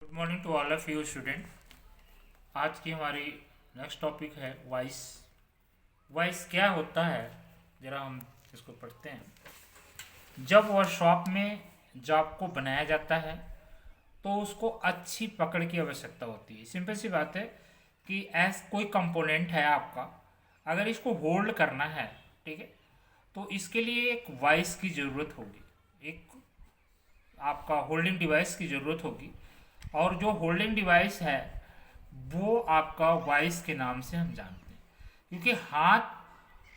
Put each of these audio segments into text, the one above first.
Good morning to all of you student. आज की हमारी नेक्स्ट टॉपिक है वॉइस। वॉइस क्या होता है, ज़रा हम इसको पढ़ते हैं। जब वर्कशॉप में जॉब को बनाया जाता है तो उसको अच्छी पकड़ की आवश्यकता होती है। सिंपल सी बात है कि ऐस कोई कंपोनेंट है आपका, अगर इसको होल्ड करना है, ठीक है, तो इसके लिए एक वॉइस की ज़रूरत होगी, एक आपका होल्डिंग डिवाइस की ज़रूरत होगी। और जो होल्डिंग डिवाइस है वो आपका वॉइस के नाम से हम जानते हैं, क्योंकि हाथ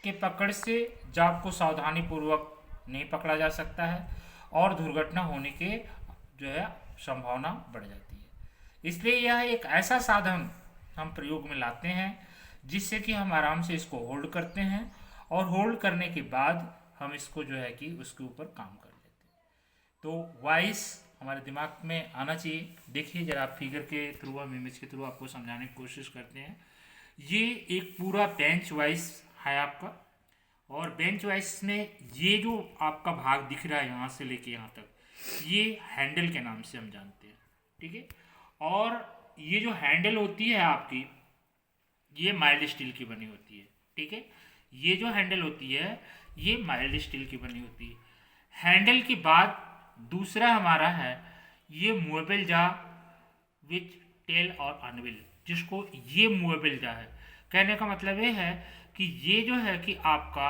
के पकड़ से जाप को सावधानी पूर्वक नहीं पकड़ा जा सकता है और दुर्घटना होने के जो है संभावना बढ़ जाती है। इसलिए यह एक ऐसा साधन हम प्रयोग में लाते हैं जिससे कि हम आराम से इसको होल्ड करते हैं और होल्ड करने के बाद हम इसको जो है कि उसके ऊपर काम कर लेते हैं। तो वॉइस हमारे दिमाग में आना चाहिए। देखिए जरा आप फिगर के थ्रू, हम इमेज के थ्रू आपको समझाने की कोशिश करते हैं। ये एक पूरा बेंच वाइज है आपका, और बेंच वाइज में ये जो आपका भाग दिख रहा है यहाँ से लेके यहाँ तक, ये हैंडल के नाम से हम जानते हैं, ठीक है। और ये जो हैंडल होती है आपकी, ये माइल्ड स्टील की बनी होती है, ठीक है। ये जो हैंडल होती है ये माइल्ड स्टील की बनी होती है। हैंडल के बाद दूसरा हमारा है ये मूवेबल जा विथ टेल और अनविल, जिसको ये मूवेबल जा है। कहने का मतलब ये है कि ये जो है कि आपका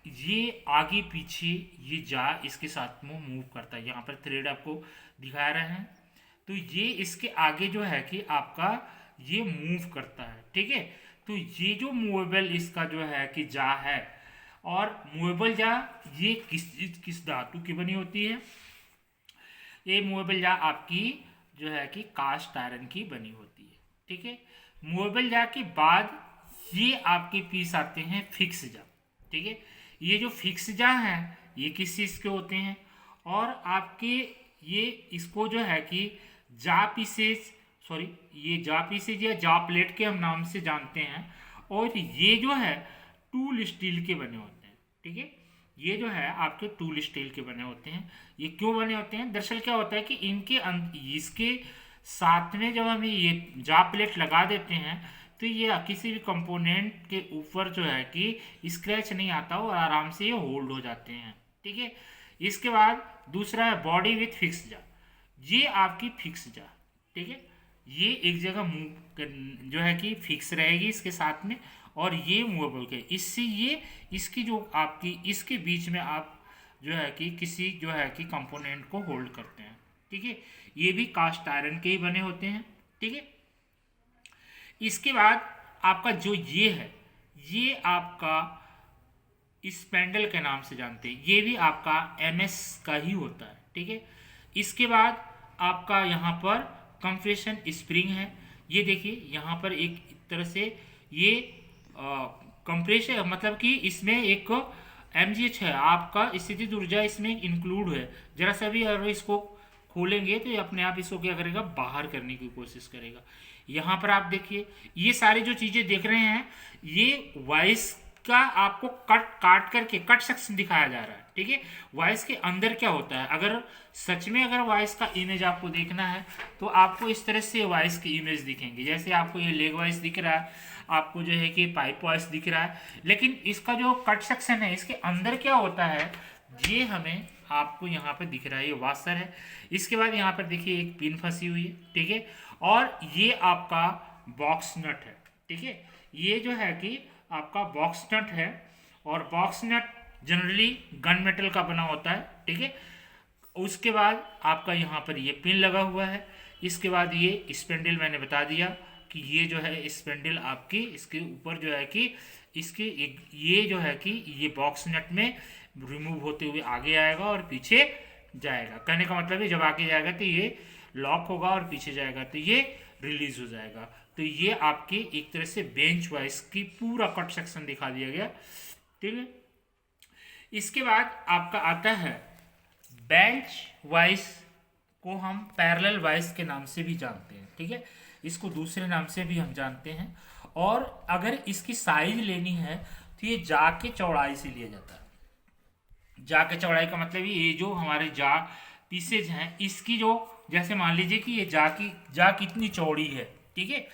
ये आगे पीछे ये जा इसके साथ में मूव करता है। यहाँ पर थ्रेड आपको दिखा रहे हैं, तो ये इसके आगे जो है कि आपका ये मूव करता है, ठीक है। तो ये जो मूवेबल इसका जो है कि जा है, और मूवेबल जा ये किस धातु की बनी होती है? ये मूवेबल जा आपकी जो है कि कास्ट आयरन की बनी होती है, ठीक है। मूवेबल जा के बाद ये आपके पीस आते हैं फिक्स जा, ठीक है। ये जो फिक्स जा है ये किस चीज़ के होते हैं? और आपके ये इसको जो है कि जा पीसेज, सॉरी, ये जा पीसेज या जा प्लेट के हम नाम से जानते हैं। और ये जो है टूल स्टील के बने होते हैं, ठीक है। ये जो है आपके टूल स्टील के बने होते हैं। ये क्यों बने होते हैं? दरअसल क्या होता है कि इसके साथ में जब हम ये जा प्लेट लगा देते हैं तो ये किसी भी कंपोनेंट के ऊपर जो है कि स्क्रैच नहीं आता और आराम से ये होल्ड हो जाते हैं, ठीक है। इसके बाद दूसरा है बॉडी विथ फिक्स जा। ये आपकी फिक्स जा, ठीक है। ये एक जगह मूव जो है कि फिक्स रहेगी इसके साथ में, और ये मूवेबल के इससे ये इसकी जो आपकी इसके बीच में आप जो है कि किसी जो है कि कंपोनेंट को होल्ड करते हैं, ठीक है। ये भी कास्ट आयरन के ही बने होते हैं, ठीक है। इसके बाद आपका जो ये है ये आपका स्पैंडल के नाम से जानते हैं, ये भी आपका एमएस का ही होता है, ठीक है। इसके बाद आपका यहाँ पर कंप्रेशन स्प्रिंग है। ये देखिए यहाँ पर एक तरह से ये कंप्रेशन मतलब कि इसमें एक एमजीएच है, आपका स्थितिज ऊर्जा इसमें इंक्लूड है। जरा सा भी अगर इसको खोलेंगे तो ये अपने आप इसको क्या करेगा, बाहर करने की कोशिश करेगा। यहाँ पर आप देखिए ये सारी जो चीज़ें देख रहे हैं ये वॉइस का आपको काट करके कट सेक्शन दिखाया जा रहा है, ठीक है। वॉइस के अंदर क्या होता है, अगर सच में अगर वॉइस का इमेज आपको देखना है तो आपको इस तरह से वॉइस की इमेज दिखेंगी। जैसे आपको ये लेग वॉइस दिख रहा है, आपको जो है कि पाइप वॉइस दिख रहा है, लेकिन इसका जो कट सेक्शन है इसके अंदर क्या होता है ये हमें आपको यहाँ पर दिख रहा है। ये वाशर है। इसके बाद यहाँ पर देखिए एक पिन फंसी हुई है, ठीक है। और ये आपका बॉक्स नट है, ठीक है। ये जो है कि आपका बॉक्स नट है, और बॉक्स नट जनरली गन मेटल का बना होता है, ठीक है। उसके बाद आपका यहाँ पर ये पिन लगा हुआ है। इसके बाद ये स्पेंडल मैंने बता दिया कि ये जो है स्पेंडल आपकी इसके ऊपर जो है कि इसके ये जो है कि ये बॉक्स नट में रिमूव होते हुए आगे आएगा और पीछे जाएगा। कहने का मतलब है जब आगे जाएगा तो ये लॉक होगा और पीछे जाएगा तो ये रिलीज हो जाएगा। तो ये आपके एक तरह से बेंच वाइज की पूरा कट सेक्शन दिखा दिया गया, ठीक है। इसके बाद आपका आता है बेंच वाइज को हम पैरेलल वाइज के नाम से भी जानते हैं, ठीक है। इसको दूसरे नाम से भी हम जानते हैं। और अगर इसकी साइज लेनी है तो ये जा के चौड़ाई से लिया जाता है। जा के चौड़ाई का मतलब ये जो हमारे जा पीसेज हैं इसकी जो जैसे मान लीजिए कि ये जा कितनी चौड़ी है, ठीक है,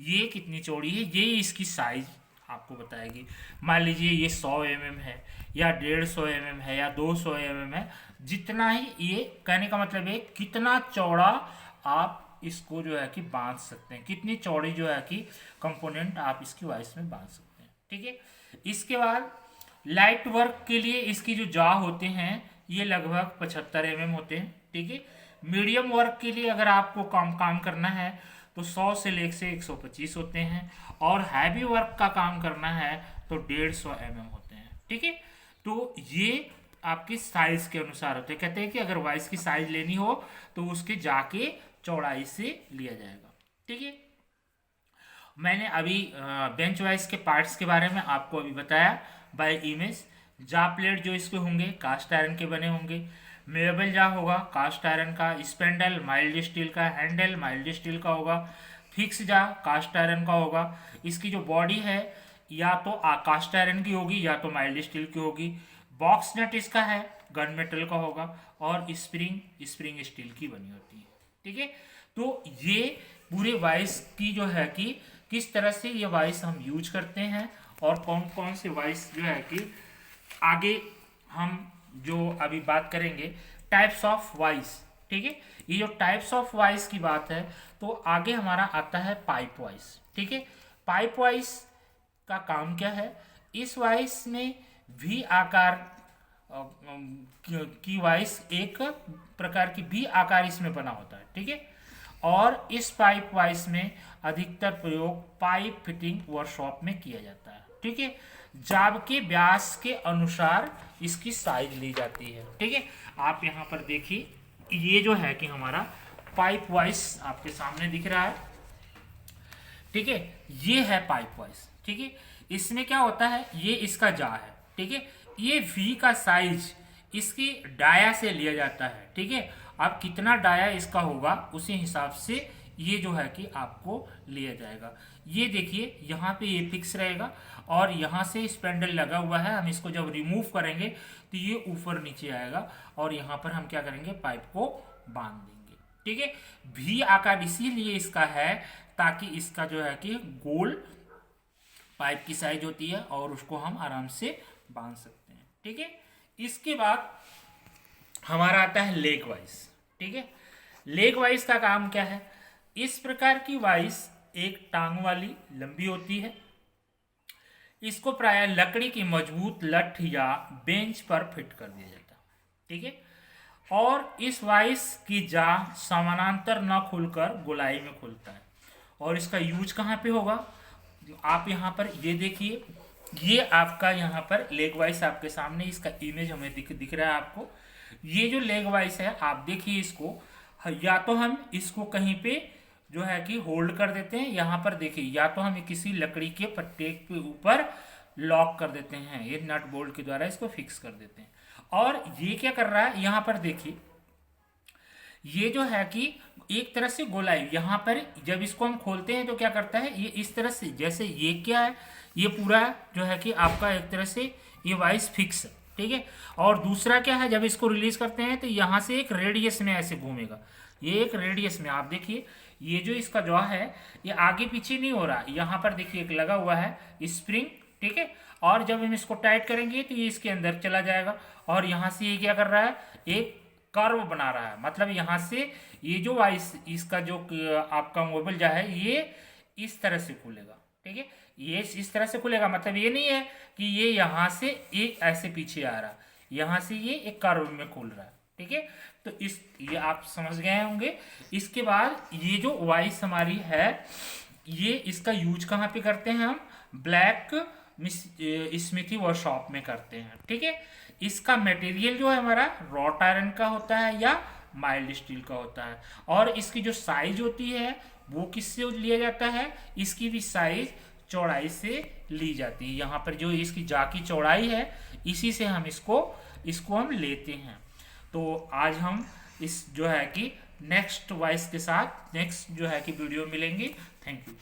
ये कितनी चौड़ी है, ये इसकी साइज आपको बताएगी। मान लीजिए ये 100 mm है या 150 mm है या 200 mm है, जितना ही ये कहने का मतलब है कितना चौड़ा आप इसको जो है कि बांध सकते हैं, कितनी चौड़ी जो है कि कंपोनेंट आप इसकी वॉइस में बांध सकते हैं, ठीक है। इसके बाद लाइट वर्क के लिए इसकी जो जा होते हैं ये लगभग 75 mm होते हैं, ठीक है। मीडियम वर्क के लिए अगर आपको काम करना है तो 100 से लेकर से 125 होते हैं, और हैवी वर्क का काम करना है तो 150 mm होते हैं, ठीक है। तो ये आपकी साइज के अनुसार होते हैं। कहते हैं कि अगर वॉइस की साइज लेनी हो तो उसके जाके चौड़ाई से लिया जाएगा, ठीक है। मैंने अभी बेंच वॉइस के पार्ट्स के बारे में आपको अभी बताया बाय इमेज। जा प्लेट जो इसके होंगे कास्ट आयरन के बने होंगे, मेबल जा होगा कास्ट आयरन का, स्पेंडल माइल्ड स्टील का, हैंडल माइल्ड स्टील का होगा, फिक्स जा कास्ट आयरन का होगा। इसकी जो बॉडी है या तो कास्ट आयरन की होगी या तो माइल्ड स्टील की होगी। बॉक्स नट इसका है गन मेटल का होगा, और स्प्रिंग स्टील की बनी होती है, ठीक है। तो ये पूरे वॉइस की जो है कि किस तरह से ये वॉइस हम यूज करते हैं और कौन कौन से वॉइस जो है कि आगे हम जो अभी बात करेंगे टाइप्स ऑफ वॉइस, ठीक है। ये जो टाइप्स ऑफ वॉइस की बात है तो आगे हमारा आता है पाइप वॉइस, ठीक है। पाइप वॉइस का काम क्या है, इस वॉइस में वी आकार की वॉइस एक प्रकार की वी आकार इसमें बना होता है, ठीक है। और इस पाइप वॉइस में अधिकतर प्रयोग पाइप फिटिंग वर्कशॉप में किया जाता है, ठीक है। जाब के व्यास के अनुसार इसकी साइज ली जाती है, ठीक है। आप यहाँ पर देखिए ये जो है कि हमारा पाइप वॉइस आपके सामने दिख रहा है, ठीक है। ये है पाइप वॉइस, ठीक है। इसमें क्या होता है, ये इसका जा है, ठीक है। ये वी का साइज इसकी डाया से लिया जाता है, ठीक है। अब कितना डाया इसका होगा उसी हिसाब से ये जो है कि आपको लिया जाएगा। ये देखिए यहाँ पे ये फिक्स रहेगा और यहाँ से स्पेंडल लगा हुआ है, हम इसको जब रिमूव करेंगे तो ये ऊपर नीचे आएगा और यहाँ पर हम क्या करेंगे, पाइप को बांध देंगे, ठीक है। वी आकार इसीलिए इसका है ताकि इसका जो है कि गोल पाइप की साइज होती है और उसको हम आराम से बांध सकते हैं, ठीक है। इसके बाद हमारा आता है लेग वाइस, ठीक है। लेग वाइस का काम क्या है, इस प्रकार की वाइस एक टांग वाली लंबी होती है। इसको प्राय लकड़ी की मजबूत लठ या बेंच पर फिट कर दिया जाता है, ठीक है। और इस वाइस की जा समानांतर न खुलकर गोलाई में खुलता है। और इसका यूज कहाँ पे होगा, आप यहाँ पर ये देखिए, ये आपका यहाँ पर लेग वाइस आपके सामने इसका इमेज हमें दिख रहा है आपको। ये जो लेग वाइस है आप देखिए इसको, या तो हम इसको कहीं पे जो है कि होल्ड कर देते हैं, यहाँ पर देखिए, या तो हम किसी लकड़ी के पट्टे के ऊपर लॉक कर देते हैं, ये नट बोल्ट के द्वारा इसको फिक्स कर देते हैं। और ये क्या कर रहा है, यहाँ पर देखिए ये जो है कि एक तरह से गोलाई, यहाँ पर जब इसको हम खोलते हैं तो क्या करता है, ये इस तरह से, जैसे ये क्या है, ये पूरा जो है कि आपका एक तरह से ये वाइस फिक्स है, ठीक है। और दूसरा क्या है, जब इसको रिलीज करते हैं तो यहाँ से एक रेडियस में ऐसे घूमेगा, ये एक रेडियस में आप देखिए, ये जो इसका जॉ है ये आगे पीछे नहीं हो रहा, यहाँ पर देखिए एक लगा हुआ है स्प्रिंग, ठीक है। और जब हम इसको टाइट करेंगे तो ये इसके अंदर चला जाएगा और यहाँ से ये क्या कर रहा है, एक कर्व बना रहा है। मतलब यहाँ से ये जो वाइस इसका जो आपका मोबाइल जो है ये इस तरह से खुलेगा, ठीक है। ये इस तरह से खुलेगा, मतलब ये नहीं है कि ये यहाँ से एक ऐसे पीछे आ रहा, यहाँ से ये एक कर्व में खुल रहा है, ठीक है। तो ये आप समझ गए होंगे। इसके बाद ये जो वाइस हमारी है ये इसका यूज कहाँ पे करते हैं, हम ब्लैक स्मिथी वर्कशॉप में करते हैं, ठीक है। इसका मटेरियल जो है हमारा रॉट आयरन का होता है या माइल्ड स्टील का होता है। और इसकी जो साइज होती है वो किससे लिया जाता है, इसकी भी साइज चौड़ाई से ली जाती है। यहाँ पर जो इसकी जा की चौड़ाई है इसी से हम इसको हम लेते हैं। तो आज हम इस जो है कि नेक्स्ट वाइस के साथ नेक्स्ट जो है कि वीडियो मिलेंगे। Thank you.